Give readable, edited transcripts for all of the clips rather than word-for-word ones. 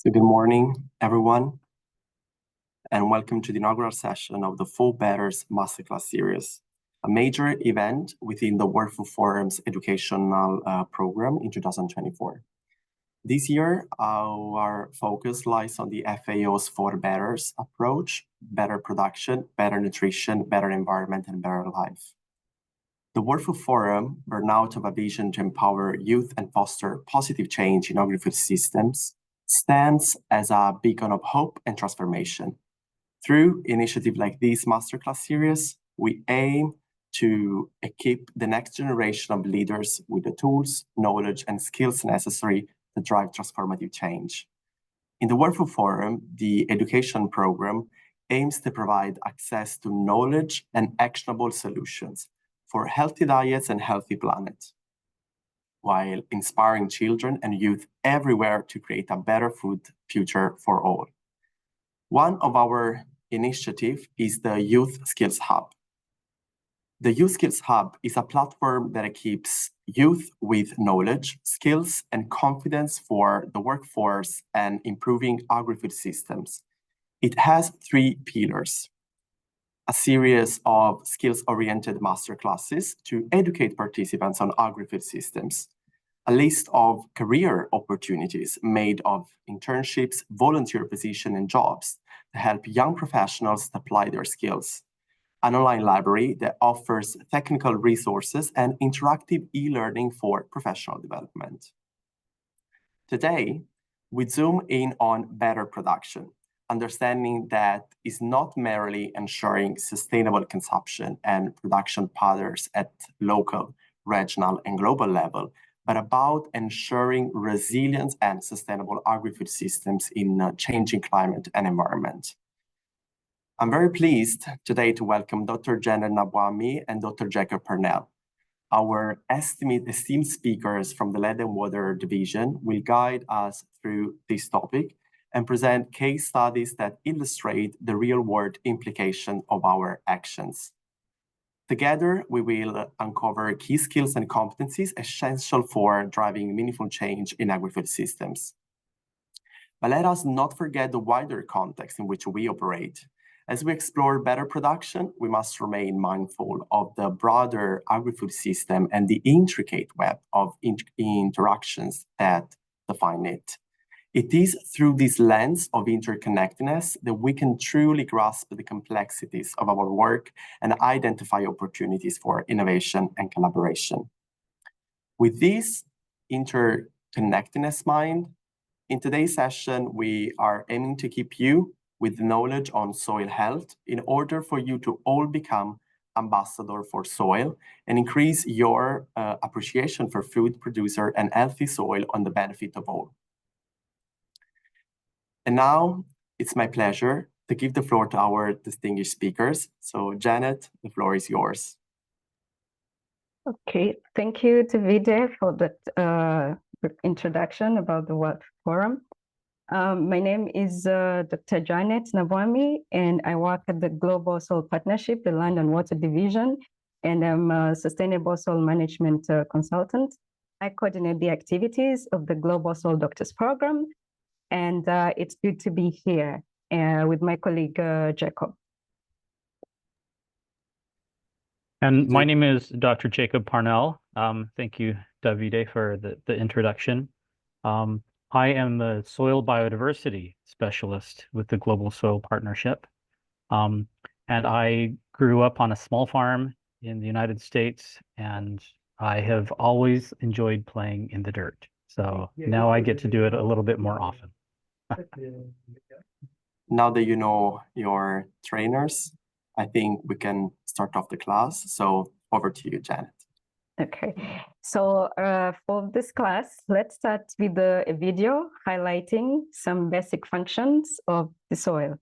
So good morning, everyone, and welcome to the inaugural session of the Full Betters Masterclass series, a major event within the WFF Forum's educational program in 2024. This year, our focus lies on the FAO's Four Betters approach: better production, better nutrition, better environment, and better life. The WFF Forum, born out of a vision to empower youth and foster positive change in agri-food systems, stands as a beacon of hope and transformation. Through initiatives like this Masterclass series, we aim to equip the next generation of leaders with the tools, knowledge, and skills necessary to drive transformative change. In the WFF Forum, the education program aims to provide access to knowledge and actionable solutions for healthy diets and healthy planet, while inspiring children and youth everywhere to create a better food future for all. One of our initiatives is the Youth Skills Hub. The Youth Skills Hub is a platform that equips youth with knowledge, skills, and confidence for the workforce and improving agri-food systems. It has three pillars: a series of skills-oriented masterclasses to educate participants on agri-food systems, a list of career opportunities made of internships, volunteer positions, and jobs to help young professionals apply their skills, an online library that offers technical resources and interactive e-learning for professional development. Today, we zoom in on better production, understanding that is not merely ensuring sustainable consumption and production patterns at local, regional, and global level, but about ensuring resilience and sustainable agri-food systems in a changing climate and environment. I'm very pleased today to welcome Dr. Janet Nabwami and Dr. Jacob Purnell. Our esteemed speakers from the Land and Water Division will guide us through this topic and present case studies that illustrate the real-world implication of our actions. Together, we will uncover key skills and competencies essential for driving meaningful change in agri-food systems. But let us not forget the wider context in which we operate. As we explore better production, we must remain mindful of the broader agri-food system and the intricate web of interactions that define it. It is through this lens of interconnectedness that we can truly grasp the complexities of our work and identify opportunities for innovation and collaboration. With this interconnectedness in mind, in today's session, we are aiming to keep you with knowledge on soil health in order for you to all become ambassador for soil and increase your appreciation for food producer and healthy soil on the benefit of all. And now it's my pleasure to give the floor to our distinguished speakers. So Janet, the floor is yours. Okay, thank you to Davide for that introduction about the WFF Forum. My name is Dr. Janet Nabwami, and I work at the Global Soil Partnership, the Land and Water Division, and I'm a Sustainable Soil Management Consultant. I coordinate the activities of the Global Soil Doctors Program, and it's good to be here with my colleague, Jacob. And my name is Dr. Jacob Parnell. Thank you, Davide, for the introduction. I am the soil biodiversity specialist with the Global Soil Partnership. And I grew up on a small farm in the United States, and I have always enjoyed playing in the dirt. So now I get to do it a little bit more often. Now that you know your trainers, I think we can start off the class. So over to you, Janet. Okay, so for this class, let's start with a video highlighting some basic functions of the soil.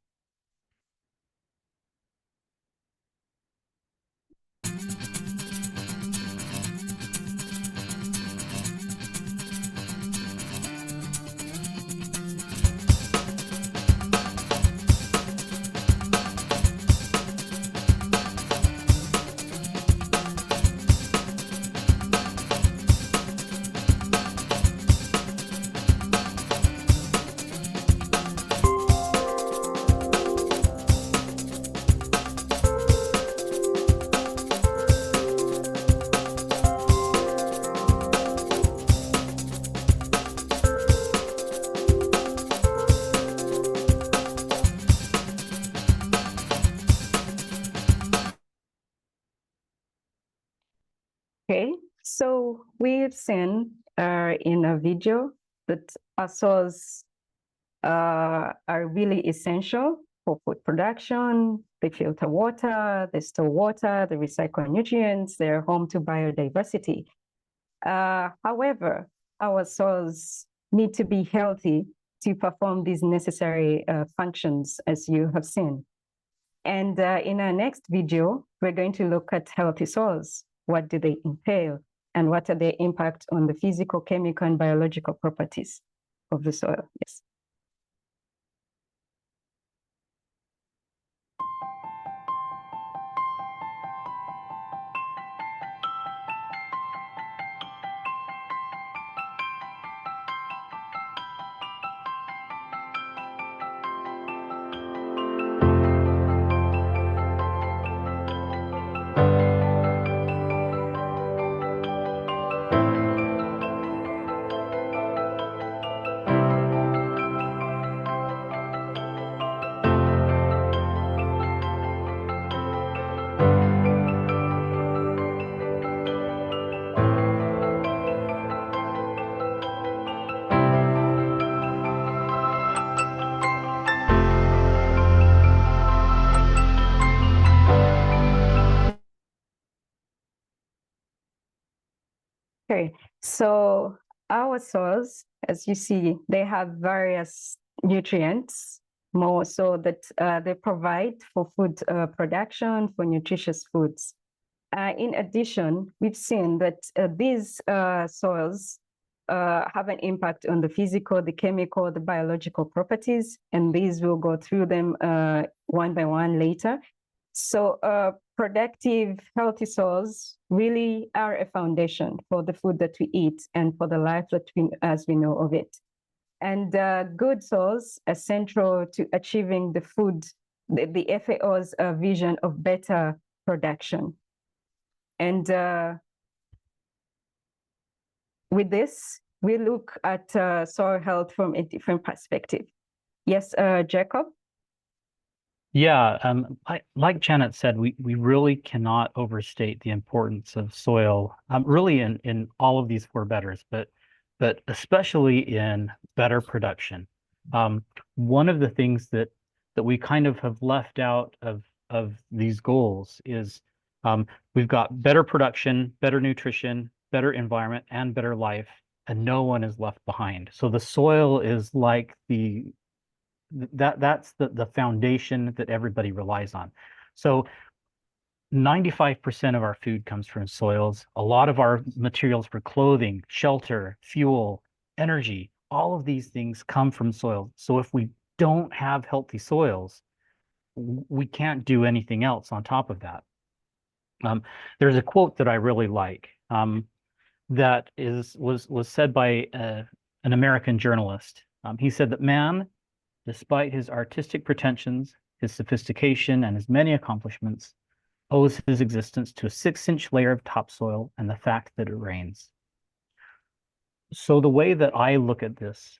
So we've seen in a video that our soils are really essential for food production. They filter water, they store water, they recycle nutrients, they're home to biodiversity. However, our soils need to be healthy to perform these necessary functions, as you have seen. And in our next video, we're going to look at healthy soils. What do they entail? And what are their impact on the physical, chemical, and biological properties of the soil? Yes. Okay, so our soils, as you see, they have various nutrients, more so that they provide for food production, for nutritious foods. In addition, we've seen that these soils have an impact on the physical, the chemical, the biological properties, and these will go through them one by one later. So productive, healthy soils really are a foundation for the food that we eat and for the life that we, as we know of it. And good soils are central to achieving the food, the FAO's vision of better production. And with this, we look at soil health from a different perspective. Yes, Jacob? Yeah, like Janet said, we really cannot overstate the importance of soil, really in all of these four betters, but especially in better production. One of the things that we kind of have left out of these goals is we've got better production, better nutrition, better environment, and better life, and no one is left behind. So the soil is like that's the foundation that everybody relies on. So 95% of our food comes from soils. A lot of our materials for clothing, shelter, fuel, energy, all of these things come from soil. So if we don't have healthy soils, we can't do anything else on top of that. There's a quote that I really like that was said by an American journalist. He said that man, despite his artistic pretensions, his sophistication, and his many accomplishments, owes his existence to a 6-inch layer of topsoil and the fact that it rains. So the way that I look at this,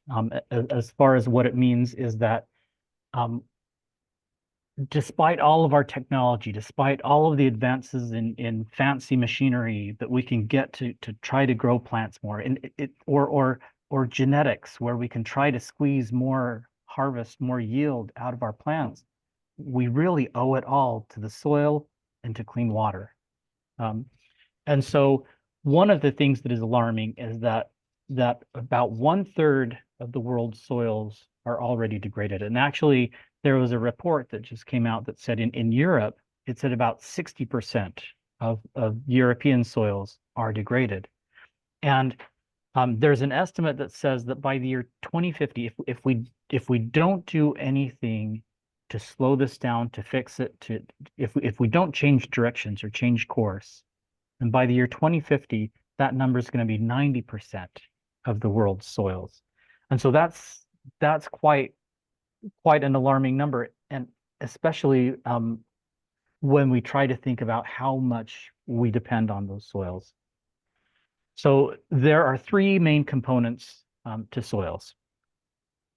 as far as what it means, is that despite all of our technology, despite all of the advances in fancy machinery that we can get to try to grow plants more, or genetics where we can try to squeeze more, harvest more yield out of our plants, we really owe it all to the soil and to clean water. And so one of the things that is alarming is that about 1/3 of the world's soils are already degraded. And actually, there was a report that just came out that said in Europe, it's at about 60% of European soils are degraded. And there's an estimate that says that by the year 2050, if we don't do anything to slow this down, to fix it, if we don't change directions or change course, and by the year 2050, that number is going to be 90% of the world's soils. And so that's quite an alarming number, and especially when we try to think about how much we depend on those soils. So there are three main components to soils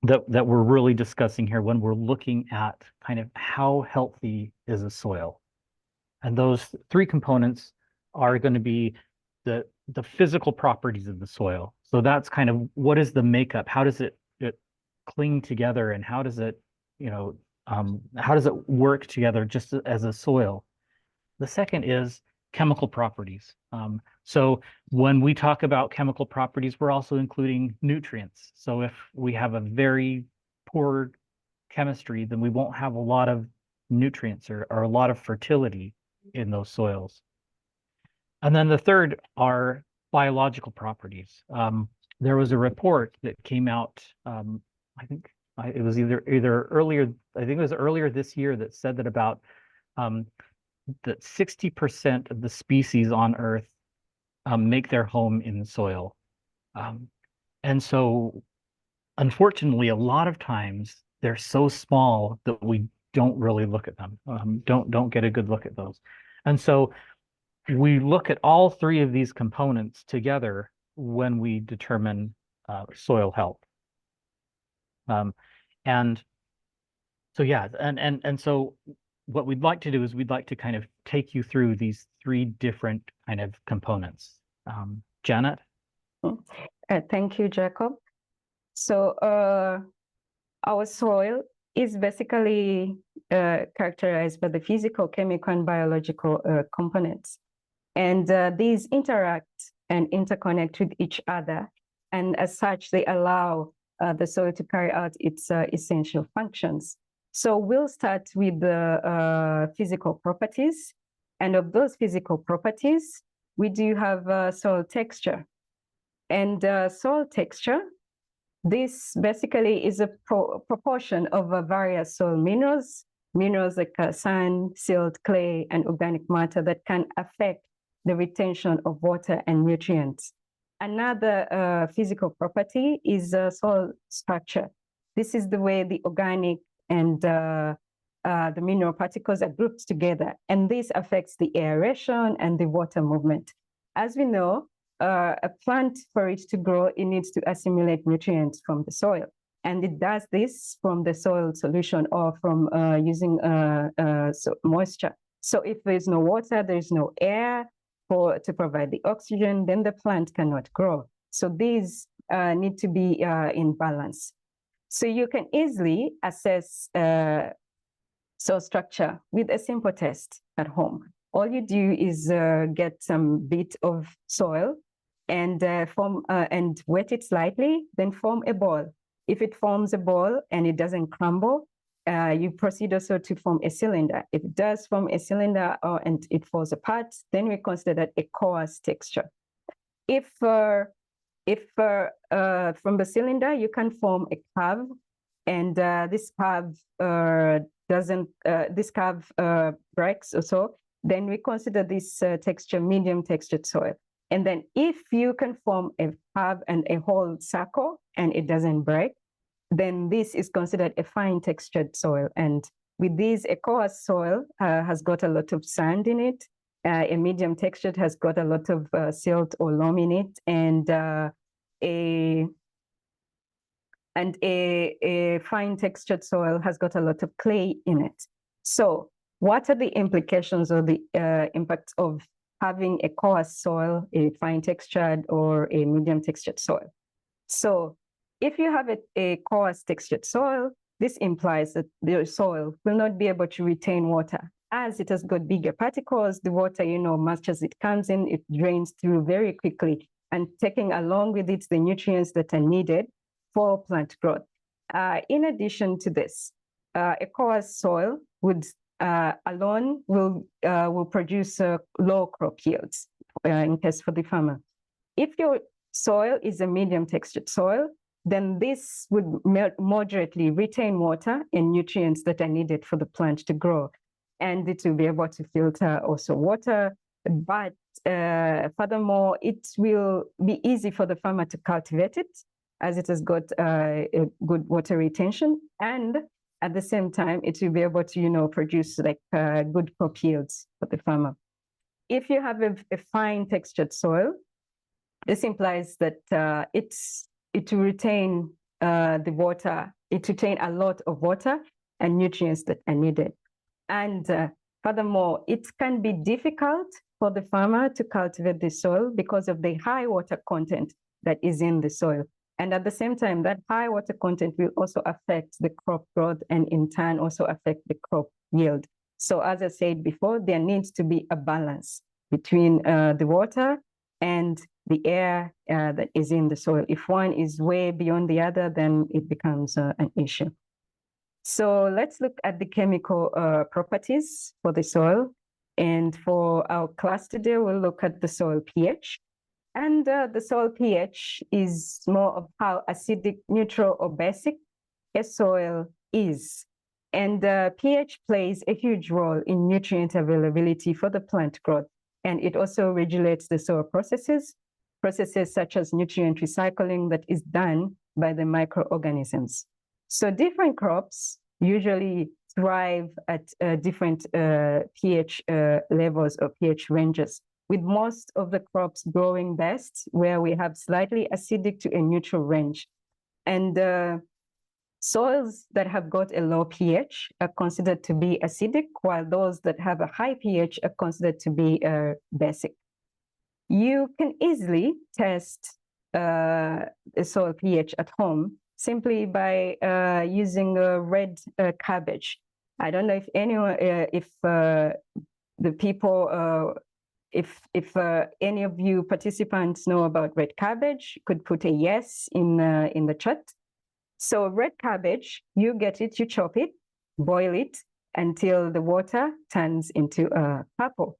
that we're really discussing here when we're looking at kind of how healthy is a soil. And those three components are going to be the the physical properties of the soil. So that's kind of what is the makeup? How does it cling together, and how does it, how does it work together just as a soil? The second is chemical properties. So when we talk about chemical properties, we're also including nutrients. So if we have a very poor chemistry, then we won't have a lot of nutrients or a lot of fertility in those soils. And then the third are biological properties. There was a report that came out, I think it was either earlier, I think it was earlier this year, that said that about that 60% of the species on Earth make their home in soil. And so, unfortunately, a lot of times they're so small that we don't really look at them, don't get a good look at those. And so we look at all three of these components together when we determine soil health. And so, yeah, and so what we'd like to do is we'd like to kind of take you through these three different kind of components. Janet? Thank you, Jacob. So our soil is basically characterized by the physical, chemical, and biological components. And these interact and interconnect with each other. And as such, they allow the soil to carry out its essential functions. So we'll start with the physical properties. And of those physical properties, we do have soil texture. And soil texture, this basically is a proportion of various soil minerals like sand, silt, clay, and organic matter that can affect the retention of water and nutrients. Another physical property is soil structure. This is the way the organic and the mineral particles are grouped together, and this affects the aeration and the water movement. As we know, a plant, for it to grow, it needs to assimilate nutrients from the soil, and it does this from the soil solution or from using moisture. So if there's no water, there's no air to provide the oxygen, then the plant cannot grow. So these need to be in balance. So you can easily assess soil structure with a simple test at home. All you do is get some bit of soil and and wet it slightly, then form a ball. If it forms a ball and it doesn't crumble, you proceed also to form a cylinder. If it does form a cylinder and it falls apart, then we consider that a coarse texture. If from the cylinder you can form a curve, and this curve breaks or so, then we consider this texture medium textured soil. And then if you can form a curve and a whole circle and it doesn't break, then this is considered a fine textured soil. And with this, a coarse soil has got a lot of sand in it. A medium textured has got a lot of silt or loam in it, and a fine textured soil has got a lot of clay in it. So what are the implications or the impacts of having a coarse soil, a fine textured or a medium textured soil? So if you have a coarse textured soil, this implies that the soil will not be able to retain water. As it has got bigger particles, the water, much as it comes in, it drains through very quickly, and taking along with it the nutrients that are needed for plant growth. In addition to this, a coarse soil would alone will produce low crop yields in case for the farmer. If your soil is a medium textured soil, then this would moderately retain water and nutrients that are needed for the plant to grow, and it will be able to filter also water. But furthermore, it will be easy for the farmer to cultivate it, as it has got a good water retention, and at the same time, it will be able to, produce like good crop yields for the farmer. If you have a fine textured soil, this implies that it will retain the water, it retain a lot of water and nutrients that are needed. And furthermore, it can be difficult for the farmer to cultivate the soil because of the high water content that is in the soil. And at the same time, that high water content will also affect the crop growth and in turn also affect the crop yield. So as I said before, there needs to be a balance between the water and the air that is in the soil. If one is way beyond the other, then it becomes an issue. So let's look at the chemical properties for the soil. And for our class today, we'll look at the soil pH. And the soil pH is more of how acidic, neutral, or basic a soil is. And pH plays a huge role in nutrient availability for the plant growth. And it also regulates the soil processes such as nutrient recycling that is done by the microorganisms. So different crops usually thrive at different pH levels or pH ranges, with most of the crops growing best where we have slightly acidic to a neutral range. And soils that have got a low pH are considered to be acidic, while those that have a high pH are considered to be basic. You can easily test a soil pH at home simply by using a red cabbage. I don't know if anyone, if the people, if any of you participants know about red cabbage, could put a yes in the chat. So red cabbage, you get it, you chop it, boil it until the water turns into purple.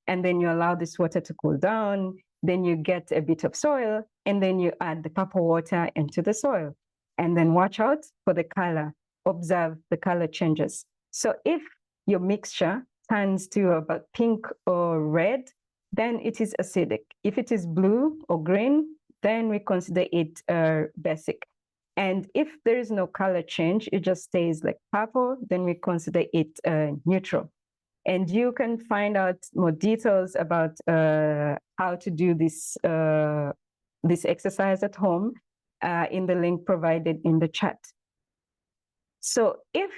And then you allow this water to cool down. Then you get a bit of soil, and then you add the purple water into the soil. And then watch out for the color. Observe the color changes. So if your mixture turns to about pink or red, then it is acidic. If it is blue or green, then we consider it basic. And if there is no color change, it just stays like purple, then we consider it neutral. And you can find out more details about how to do this, this exercise at home in the link provided in the chat. So if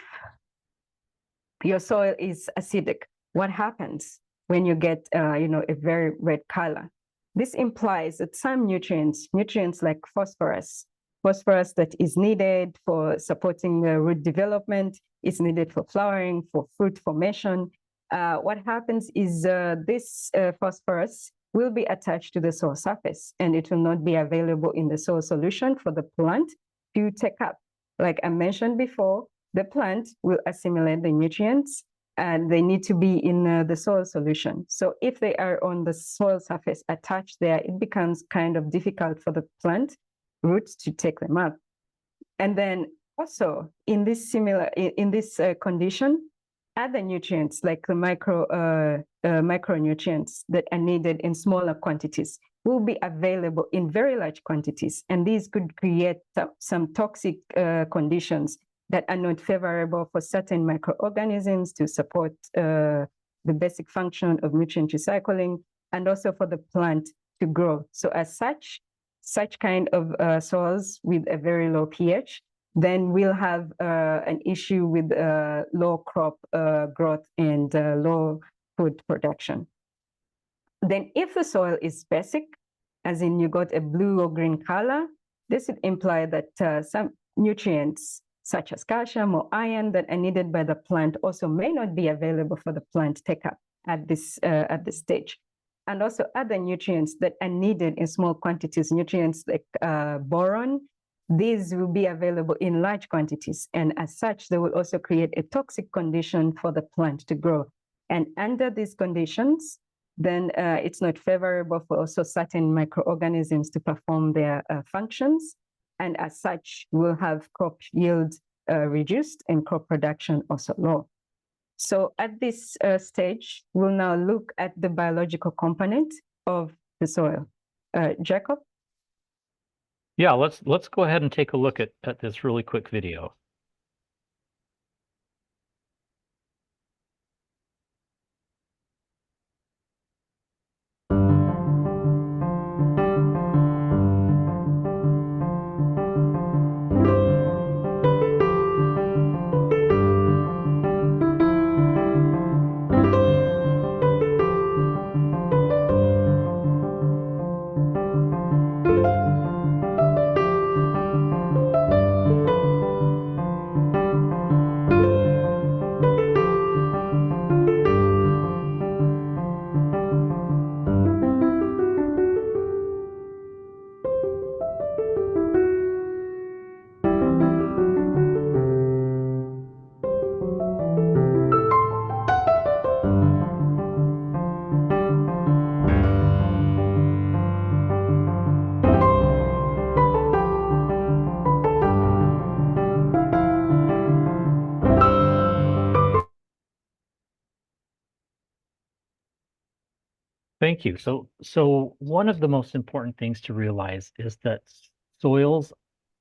your soil is acidic, what happens when you get a very red color? This implies that some nutrients like phosphorus that is needed for supporting root development, is needed for flowering, for fruit formation. What happens is this phosphorus will be attached to the soil surface, and it will not be available in the soil solution for the plant to take up. Like I mentioned before, the plant will assimilate the nutrients, and they need to be in the soil solution. So if they are on the soil surface attached there, it becomes kind of difficult for the plant roots to take them up. And then also in this condition, other nutrients like the micronutrients that are needed in smaller quantities will be available in very large quantities. And these could create some toxic conditions that are not favorable for certain microorganisms to support the basic function of nutrient recycling, and also for the plant to grow. So as such kind of soils with a very low pH, then we'll have an issue with low crop growth and low food production. Then if the soil is basic, as in you got a blue or green color, this would imply that some nutrients such as calcium or iron that are needed by the plant also may not be available for the plant to take up at this stage. And also other nutrients that are needed in small quantities, nutrients like boron, these will be available in large quantities. And as such, they will also create a toxic condition for the plant to grow. And under these conditions, then it's not favorable for also certain microorganisms to perform their functions. And as such, we'll have crop yield reduced and crop production also low. So at this stage, we'll now look at the biological component of the soil. Jacob? Yeah, let's go ahead and take a look at this really quick video. Thank you. So one of the most important things to realize is that soils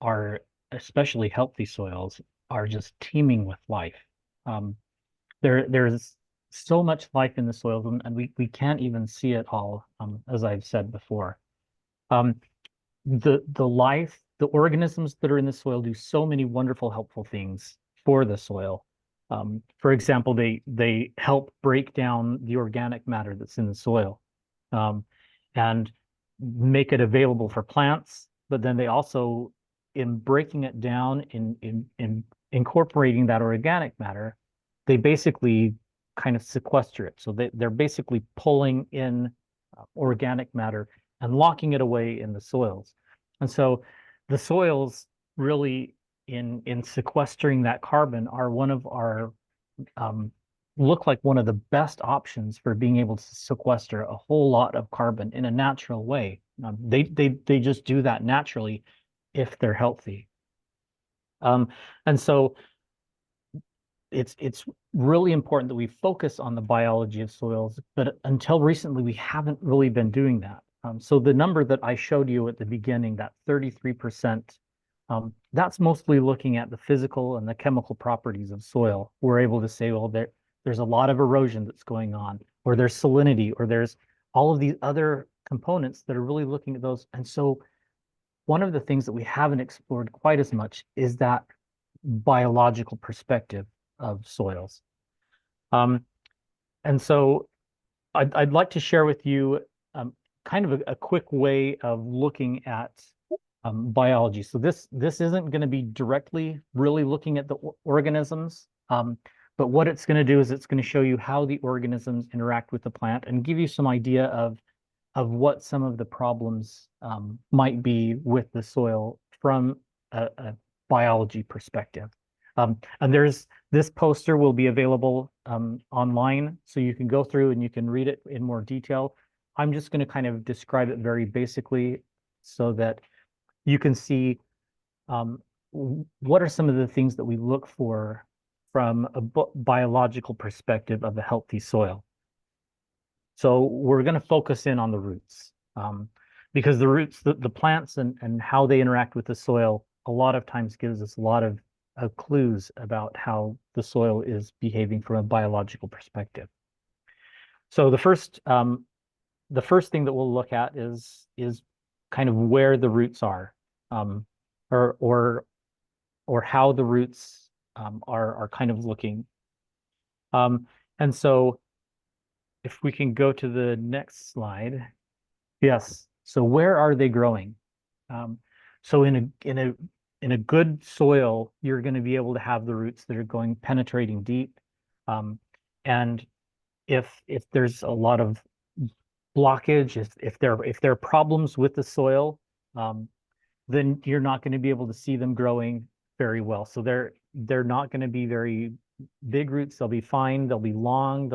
are, especially healthy soils, are just teeming with life. Um, there's so much life in the soils, and we can't even see it all, as I've said before. Um, the organisms that are in the soil do so many wonderful, helpful things for the soil. For example, they help break down the organic matter that's in the soil, and make it available for plants. But then they also, in breaking it down, in incorporating that organic matter, they basically kind of sequester it. So they're basically pulling in organic matter and locking it away in the soils. And so the soils really, in sequestering that carbon, are one of our look like one of the best options for being able to sequester a whole lot of carbon in a natural way. They just do that naturally if they're healthy. And so it's really important that we focus on the biology of soils, but until recently, we haven't really been doing that. So the number that I showed you at the beginning, that 33%, that's mostly looking at the physical and the chemical properties of soil. We're able to say, well, there's a lot of erosion that's going on, or there's salinity, or there's all of these other components that are really looking at those. And so one of the things that we haven't explored quite as much is that biological perspective of soils. And so I'd like to share with you kind of a quick way of looking at biology. So this isn't going to be directly really looking at the organisms, but what it's going to do is it's going to show you how the organisms interact with the plant and give you some idea of what some of the problems might be with the soil from a biology perspective. And this poster will be available online, so you can go through and you can read it in more detail. I'm just going to kind of describe it very basically so that you can see what are some of the things that we look for from a biological perspective of a healthy soil. So we're going to focus in on the roots, because the roots, the plants and how they interact with the soil a lot of times gives us a lot of clues about how the soil is behaving from a biological perspective. So the first thing that we'll look at is kind of where the roots are, or how the roots are kind of looking. And so if we can go to the next slide. Yes. So where are they growing? So in a good soil, you're going to be able to have the roots that are going penetrating deep. And if there's a lot of blockage, if there are problems with the soil, then you're not going to be able to see them growing very well. So they're not going to be very big roots. They'll be fine. They'll be long.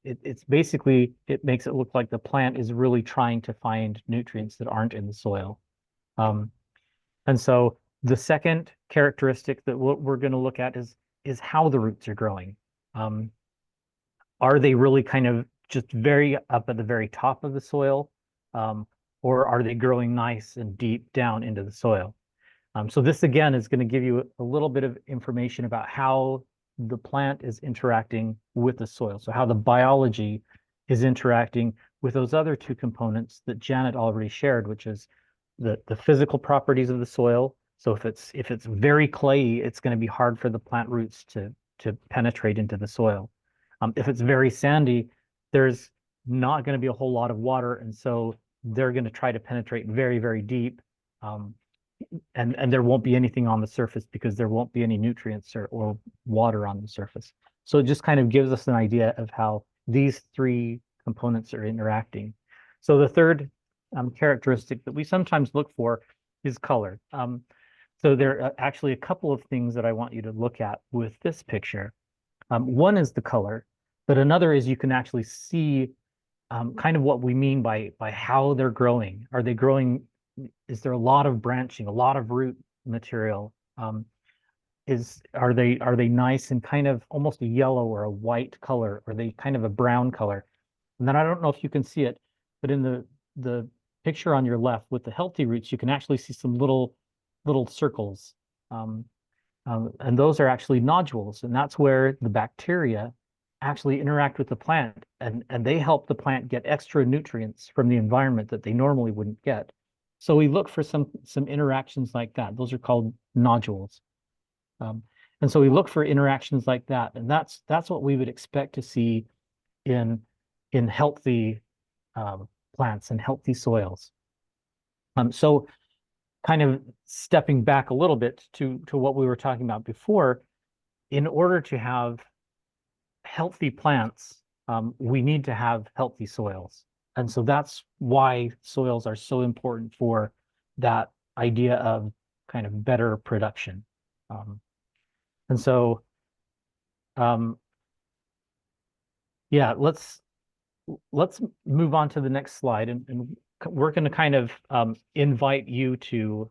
It's basically, it makes it look like the plant is really trying to find nutrients that aren't in the soil. And so the second characteristic that we're going to look at is how the roots are growing. Are they really kind of just very up at the very top of the soil? Or are they growing nice and deep down into the soil? So this again is going to give you a little bit of information about how the plant is interacting with the soil. So how the biology is interacting with those other two components that Janet already shared, which is the physical properties of the soil. So if it's very clayey, it's going to be hard for the plant roots to penetrate into the soil. If it's very sandy, there's not going to be a whole lot of water, and so they're going to try to penetrate very, very deep. And there won't be anything on the surface because there won't be any nutrients or water on the surface. So it just kind of gives us an idea of how these three components are interacting. So the third characteristic that we sometimes look for is color. So there are actually a couple of things that I want you to look at with this picture. One is the color, but another is you can actually see kind of what we mean by how they're growing. Are they growing? Is there a lot of branching, a lot of root material? Are they nice and kind of almost a yellow or a white color? Are they kind of a brown color? And then I don't know if you can see it, but in the picture on your left with the healthy roots, you can actually see some little circles. And those are actually nodules, and that's where the bacteria actually interact with the plant, and they help the plant get extra nutrients from the environment that they normally wouldn't get. So we look for some interactions like that. Those are called nodules. And so we look for interactions like that, and that's what we would expect to see in healthy plants and healthy soils. So kind of stepping back a little bit to what we were talking about before, in order to have healthy plants, we need to have healthy soils. And so that's why soils are so important for that idea of kind of better production. And so, yeah, let's move on to the next slide, and we're going to kind of invite you to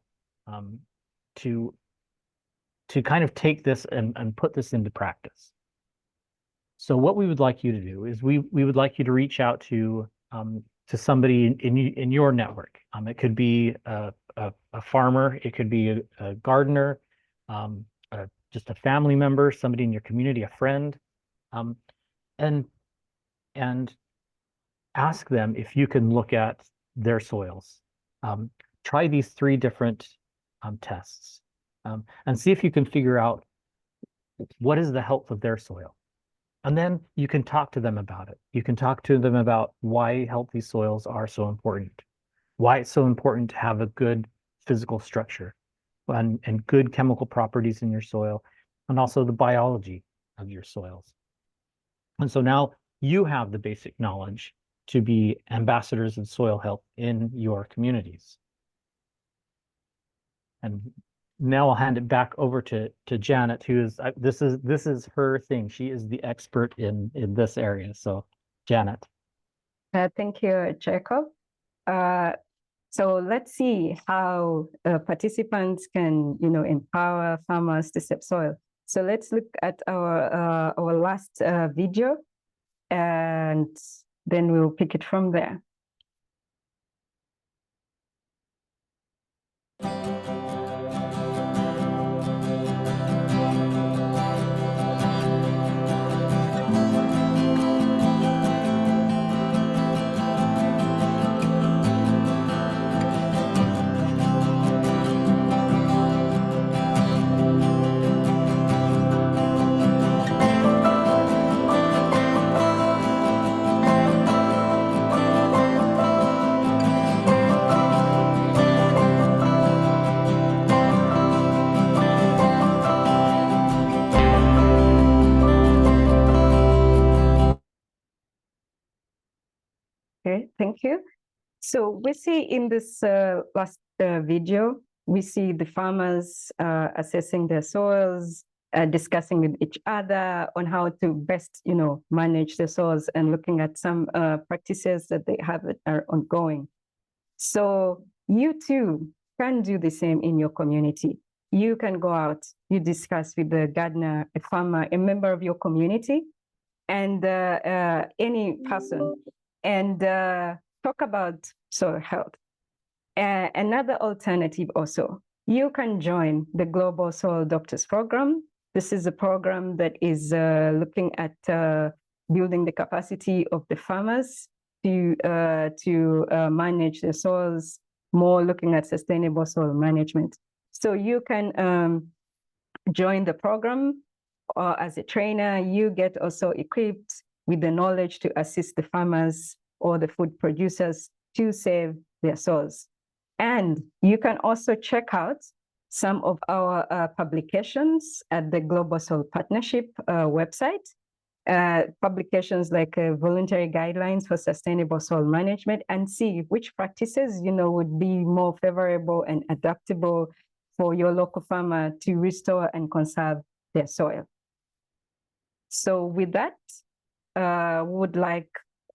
kind of take this and put this into practice. So what we would like you to do is we would like you to reach out to somebody in your network. It could be a farmer, it could be a gardener, just a family member, somebody in your community, a friend, and ask them if you can look at their soils. Try these 3 different tests, and see if you can figure out what is the health of their soil. And then you can talk to them about it. You can talk to them about why healthy soils are so important, why it's so important to have a good physical structure and good chemical properties in your soil, and also the biology of your soils. And so now you have the basic knowledge to be ambassadors of soil health in your communities. And now I'll hand it back over to Janet, who is this is her thing. She is the expert in this area. So, Janet. Thank you, Jacob. So let's see how participants can, empower farmers to save soil. So let's look at our last video, and then we'll pick it from there. Okay, thank you. So we see in this last video, we see the farmers assessing their soils, discussing with each other on how to best, manage the soils, and looking at some practices that they have that are ongoing. So you too can do the same in your community. You can go out, you discuss with the gardener, a farmer, a member of your community, and any person, and talk about soil health. Another alternative also, you can join the Global Soil Doctors Program. This is a program that is looking at building the capacity of the farmers to manage the soils, more looking at sustainable soil management. So you can join the program, or as a trainer, you get also equipped with the knowledge to assist the farmers or the food producers to save their soils. And you can also check out some of our publications at the Global Soil Partnership website. Publications like voluntary guidelines for sustainable soil management, and see which practices would be more favorable and adaptable for your local farmer to restore and conserve their soil. So with that, would like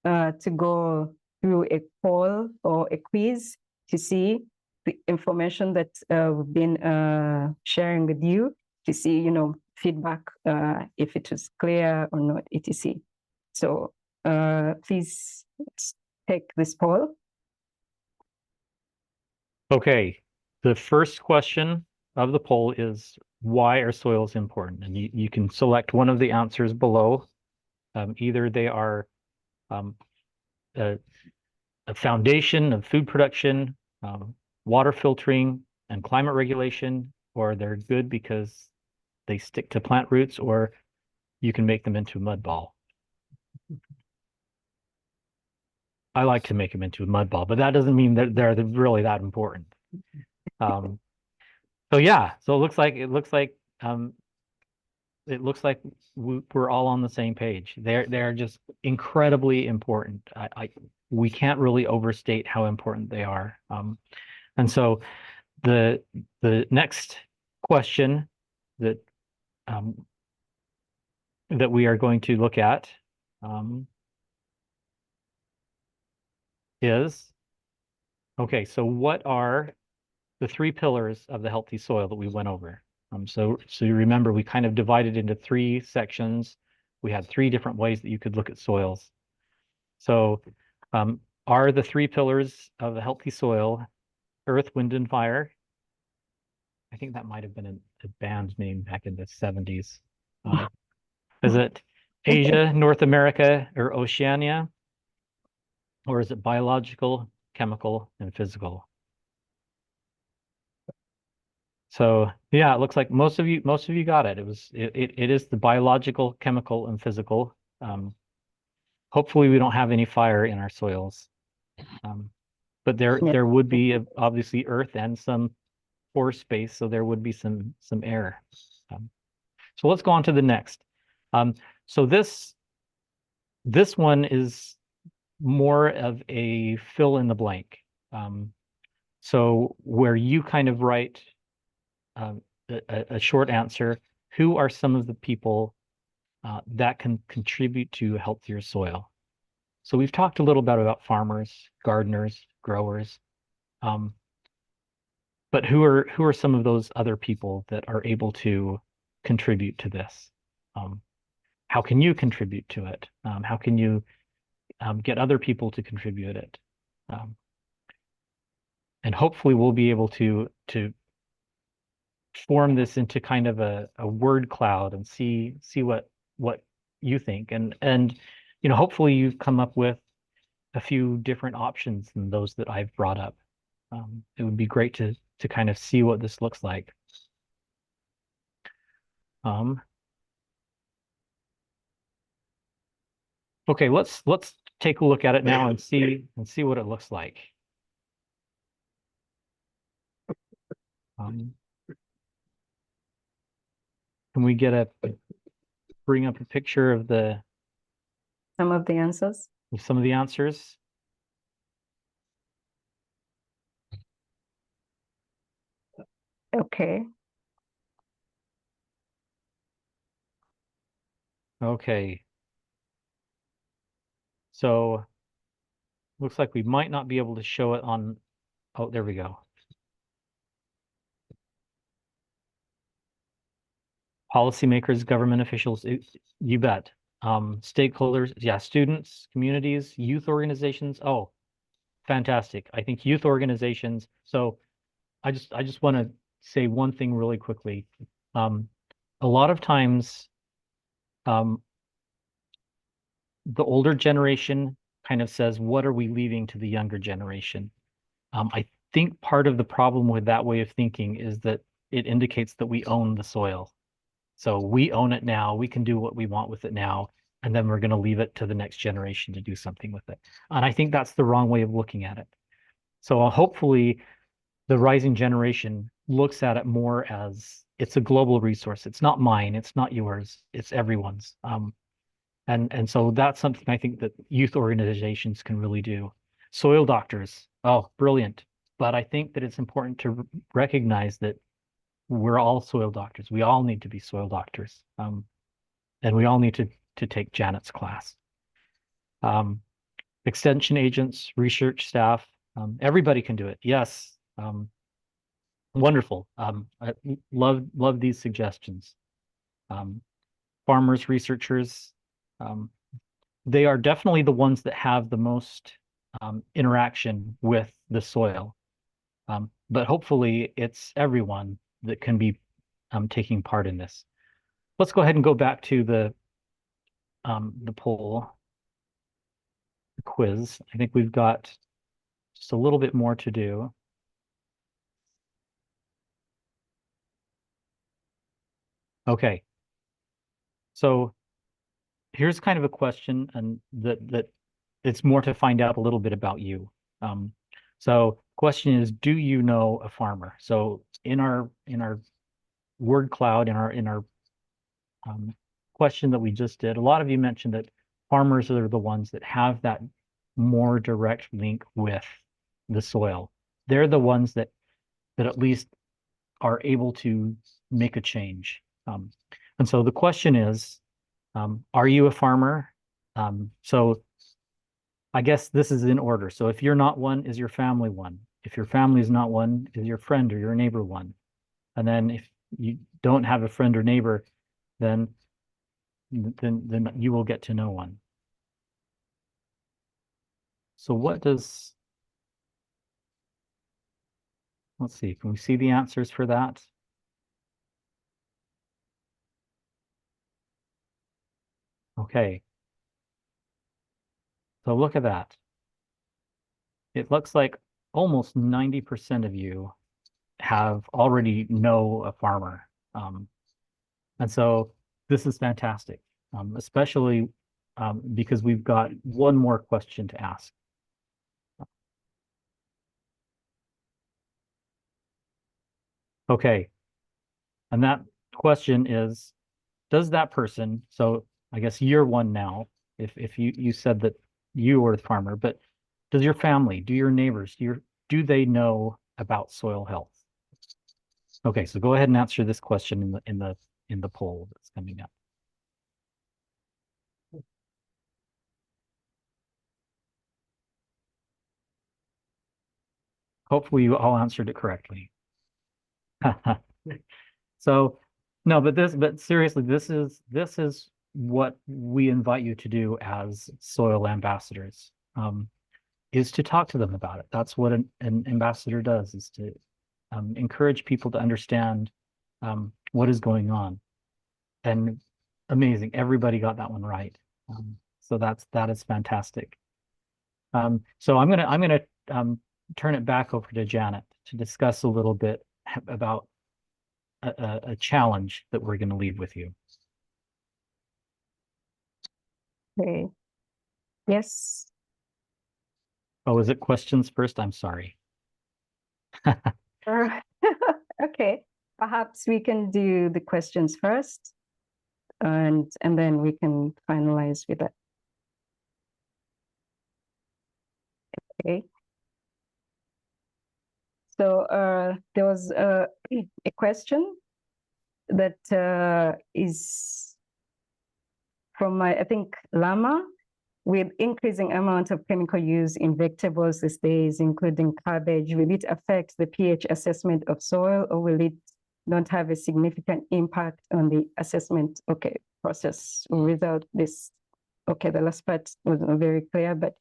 to go through a poll or a quiz to see the information that we've been sharing with you, to see, feedback, if it was clear or not, etc. So please take this poll. Okay, the first question of the poll is, why are soils important? And you can select one of the answers below. Either they are a foundation of food production, water filtering, and climate regulation, or they're good because they stick to plant roots, or you can make them into a mud ball. I like to make them into a mud ball, but that doesn't mean that they're really that important. So yeah, so it looks like we're all on the same page. They're just incredibly important. We can't really overstate how important they are. And so the next question that that we are going to look at is, okay, so what are the three pillars of the healthy soil that we went over? So you remember we kind of divided into three sections. We had three different ways that you could look at soils. So are the three pillars of a healthy soil earth, wind, and fire? I think that might have been a band name back in the 70s. Is it Asia, North America, or Oceania? Or is it biological, chemical, and physical? So yeah, it looks like most of you got it. It is the biological, chemical, and physical. Hopefully we don't have any fire in our soils. But there would be obviously earth and some pore space, so there would be some air. So let's go on to the next. So this one is more of a fill in the blank. So where you kind of write a short answer, who are some of the people that can contribute to a healthier soil? So we've talked a little bit about farmers, gardeners, growers, but who are some of those other people that are able to contribute to this? How can you contribute to it? How can you get other people to contribute it? And hopefully we'll be able to form this into kind of a word cloud and see what you think. And you know, hopefully you've come up with a few different options than those that I've brought up. It would be great to kind of see what this looks like. Okay, let's take a look at it now and see what it looks like. Can we bring up a picture of some of the answers? Some of the answers. Okay. Okay. So looks like we might not be able to show it on, oh, there we go. Policymakers, government officials, you bet. Stakeholders, yeah, students, communities, youth organizations. Oh, fantastic. I think youth organizations. So I just want to say one thing really quickly. A lot of times, the older generation kind of says, what are we leaving to the younger generation? I think part of the problem with that way of thinking is that it indicates that we own the soil. So we own it now, we can do what we want with it now, and then we're going to leave it to the next generation to do something with it. And I think that's the wrong way of looking at it. So hopefully the rising generation looks at it more as it's a global resource. It's not mine, it's not yours, it's everyone's. And so that's something I think that youth organizations can really do. Soil doctors, oh, brilliant. But I think that it's important to recognize that we're all soil doctors. We all need to be soil doctors. And we all need to take Janet's class. Extension agents, research staff, everybody can do it. Yes. Wonderful. I love these suggestions. Farmers, researchers, they are definitely the ones that have the most interaction with the soil. But hopefully it's everyone that can be taking part in this. Let's go ahead and go back to the poll, the quiz. I think we've got just a little bit more to do. Okay. So here's kind of a question, and that it's more to find out a little bit about you. So question is, do you know a farmer? So in our word cloud, in our question that we just did, a lot of you mentioned that farmers are the ones that have that more direct link with the soil. They're the ones that at least are able to make a change. And so the question is, are you a farmer? So I guess this is in order. So if you're not one, is your family one? If your family is not one, is your friend or your neighbor one? And then if you don't have a friend or neighbor, then you will get to know one. So what does, let's see, can we see the answers for that? Okay. So look at that. It looks like almost 90% of you have already know a farmer. And so this is fantastic, especially because we've got one more question to ask. Okay. And that question is, does that person, so I guess you're one now, if you said that you were the farmer, but does your family, do your neighbors, do they know about soil health? Okay, so go ahead and answer this question in the poll that's coming up. Hopefully you all answered it correctly. So no, but seriously, this is what we invite you to do as soil ambassadors, is to talk to them about it. That's what an ambassador does, is to encourage people to understand what is going on. And amazing, everybody got that one right. So that is fantastic. So I'm gonna turn it back over to Janet to discuss a little bit about a challenge that we're going to leave with you. Okay. Yes. Oh, is it questions first? I'm sorry. Okay. Perhaps we can do the questions first, and then we can finalize with that. Okay. So there was a question that is from I think Lama. With increasing amount of chemical use in vegetables these days, including cabbage, will it affect the pH assessment of soil, or will it not have a significant impact on the assessment process without this? Okay, the last part wasn't very clear, but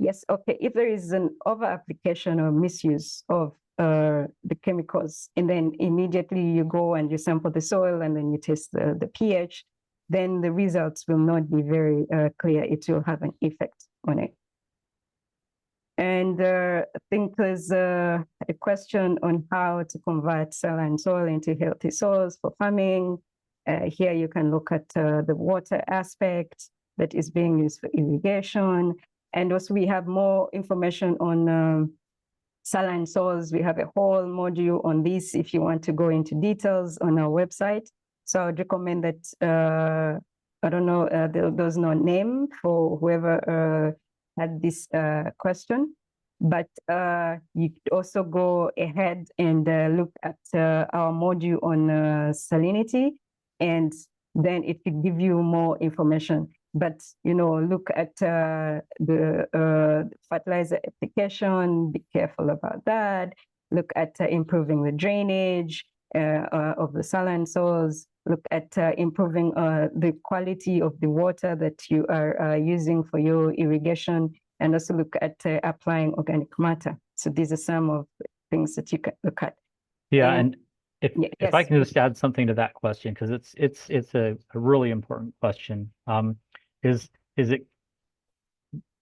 yes, okay, if there is an over application or misuse of the chemicals, and then immediately you go and you sample the soil and then you test the pH, then the results will not be very clear. It will have an effect on it. And I think there's a question on how to convert saline soil into healthy soils for farming. Here you can look at the water aspect that is being used for irrigation. And also we have more information on saline soils. We have a whole module on this if you want to go into details on our website. So I would recommend that, I don't know, there's no name for whoever had this question, but you could also go ahead and look at our module on salinity, and then it could give you more information. But, you know, look at the fertilizer application, be careful about that. Look at improving the drainage of the saline soils. look at improving the quality of the water that you are using for your irrigation, and also look at applying organic matter. So these are some of the things that you can look at. Yeah, and if yes. I can just add something to that question, because it's a really important question.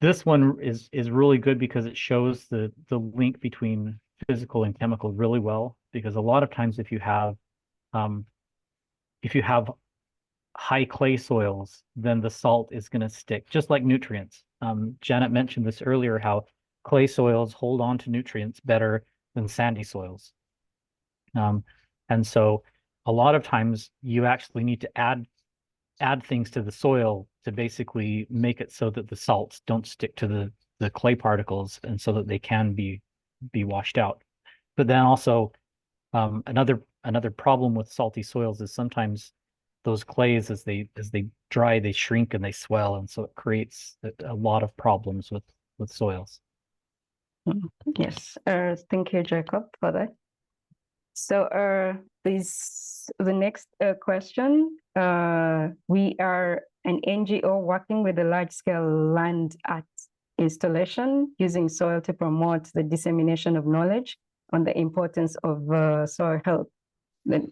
This one is really good because it shows the link between physical and chemical really well. Because a lot of times if you have high clay soils, then the salt is going to stick, just like nutrients. Janet mentioned this earlier, how clay soils hold on to nutrients better than sandy soils. And so a lot of times you actually need to add things to the soil to basically make it so that the salts don't stick to the clay particles, and so that they can be washed out. But then also another problem with salty soils is sometimes those clays, as they dry, they shrink and they swell, and so it creates a lot of problems with soils. Yes, thank you, Jacob, for that. So the next question, we are an NGO working with a large-scale land art installation using soil to promote the dissemination of knowledge on the importance of soil health. Then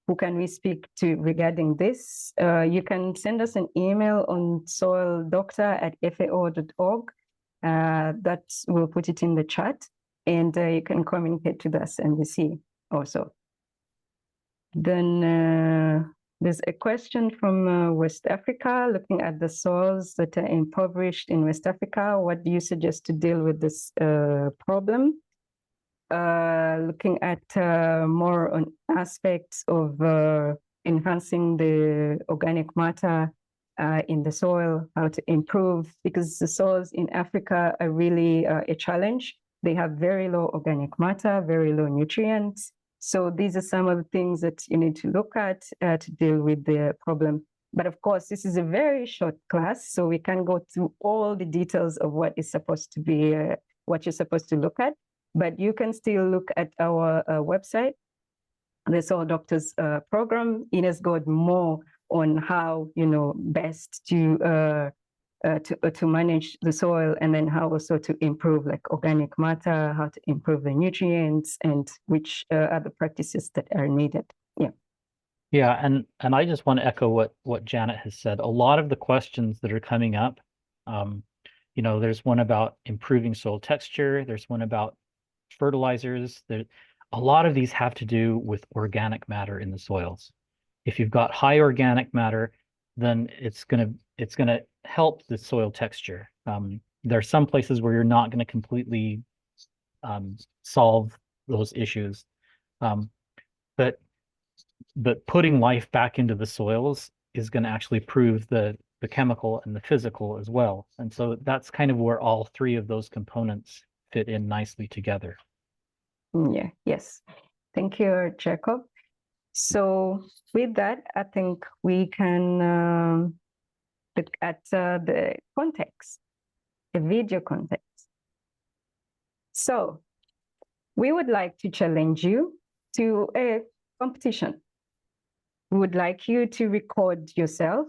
who can we speak to regarding this? You can send us an email on soildoctor@fao.org. That we'll put it in the chat, and you can communicate with us and we see also. Then there's a question from West Africa, looking at the soils that are impoverished in West Africa. What do you suggest to deal with this problem? Looking at more on aspects of enhancing the organic matter in the soil, how to improve, because the soils in Africa are really a challenge. They have very low organic matter, very low nutrients. So these are some of the things that you need to look at to deal with the problem. But of course, this is a very short class, so we can't go through all the details of what is supposed to be, what you're supposed to look at. But you can still look at our website, the Soil Doctors program. It has got more on how, best to manage the soil, and then how also to improve like organic matter, how to improve the nutrients, and which other practices that are needed. Yeah. Yeah, and I just want to echo what Janet has said. A lot of the questions that are coming up, there's one about improving soil texture. There's one about fertilizers. A lot of these have to do with organic matter in the soils. If you've got high organic matter, then it's gonna help the soil texture. There are some places where you're not going to completely solve those issues, but putting life back into the soils is going to actually prove the chemical and the physical as well. And so that's kind of where all three of those components fit in nicely together. Yeah. Yes. Thank you, Jacob. So with that, I think we can look at the context, the video context. So we would like to challenge you to a competition. We would like you to record yourself,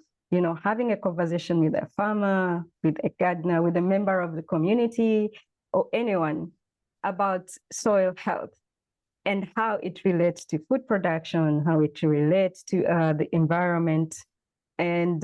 having a conversation with a farmer, with a gardener, with a member of the community, or anyone about soil health and how it relates to food production, how it relates to the environment. And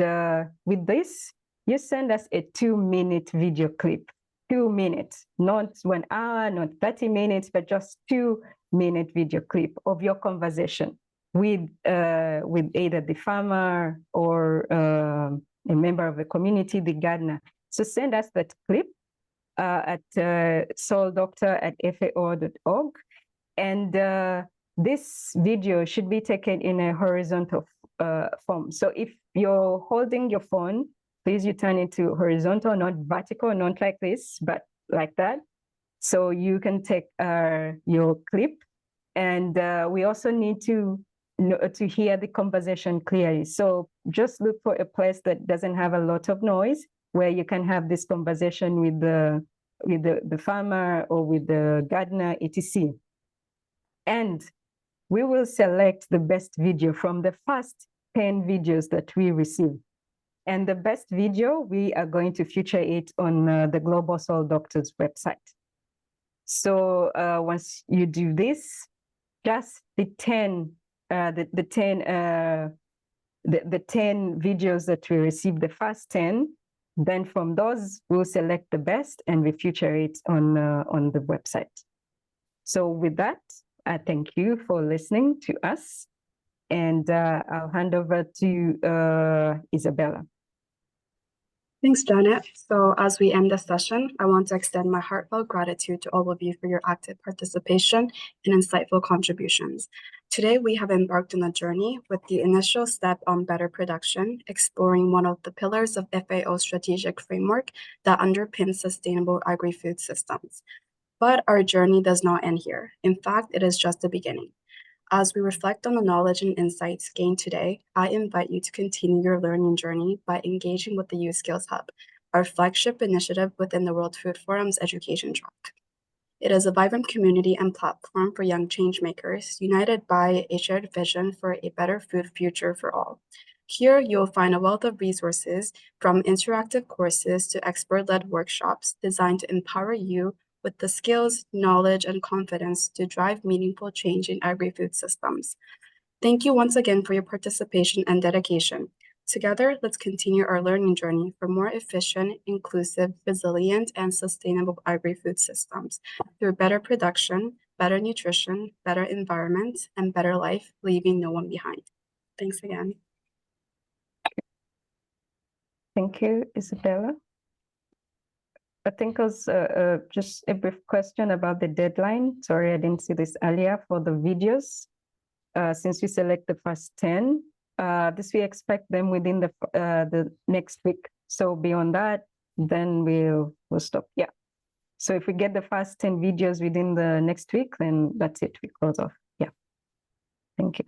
with this, you send us a 2-minute video clip. 2 minutes, not 1 hour, not 30 minutes, but just 2-minute video clip of your conversation with either the farmer or a member of the community, the gardener. So send us that clip at soildoctor@fao.org. And this video should be taken in a horizontal form. So if you're holding your phone, please you turn it to horizontal, not vertical, not like this, but like that. So you can take your clip. And we also need to hear the conversation clearly. So just look for a place that doesn't have a lot of noise, where you can have this conversation with the farmer or with the gardener, etc. And we will select the best video from the first 10 videos that we receive. And the best video, we are going to feature it on the Global Soil Doctors website. So once you do this, just the 10 videos that we receive, the first 10, then from those, we'll select the best and we feature it on the website. So with that, I thank you for listening to us. And I'll hand over to Isabella. Thanks, Janet. So as we end the session, I want to extend my heartfelt gratitude to all of you for your active participation and insightful contributions. Today, we have embarked on a journey with the initial step on better production, exploring one of the pillars of FAO's strategic framework that underpins sustainable agri-food systems. But our journey does not end here. In fact, it is just the beginning. As we reflect on the knowledge and insights gained today, I invite you to continue your learning journey by engaging with the U Skills Hub, our flagship initiative within the World Food Forum's education track. It is a vibrant community and platform for young changemakers, united by a shared vision for a better food future for all. Here, you'll find a wealth of resources, from interactive courses to expert-led workshops designed to empower you with the skills, knowledge, and confidence to drive meaningful change in agri-food systems. Thank you once again for your participation and dedication. Together, let's continue our learning journey for more efficient, inclusive, resilient, and sustainable agri-food systems through better production, better nutrition, better environment, and better life, leaving no one behind. Thanks again. Thank you, Isabella. I think it was just a brief question about the deadline. Sorry, I didn't see this earlier for the videos. Since we select the first 10, this we expect them within the next week. So beyond that, then we'll stop. Yeah. So if we get the first 10 videos within the next week, then that's it. We close off. Yeah. Thank you.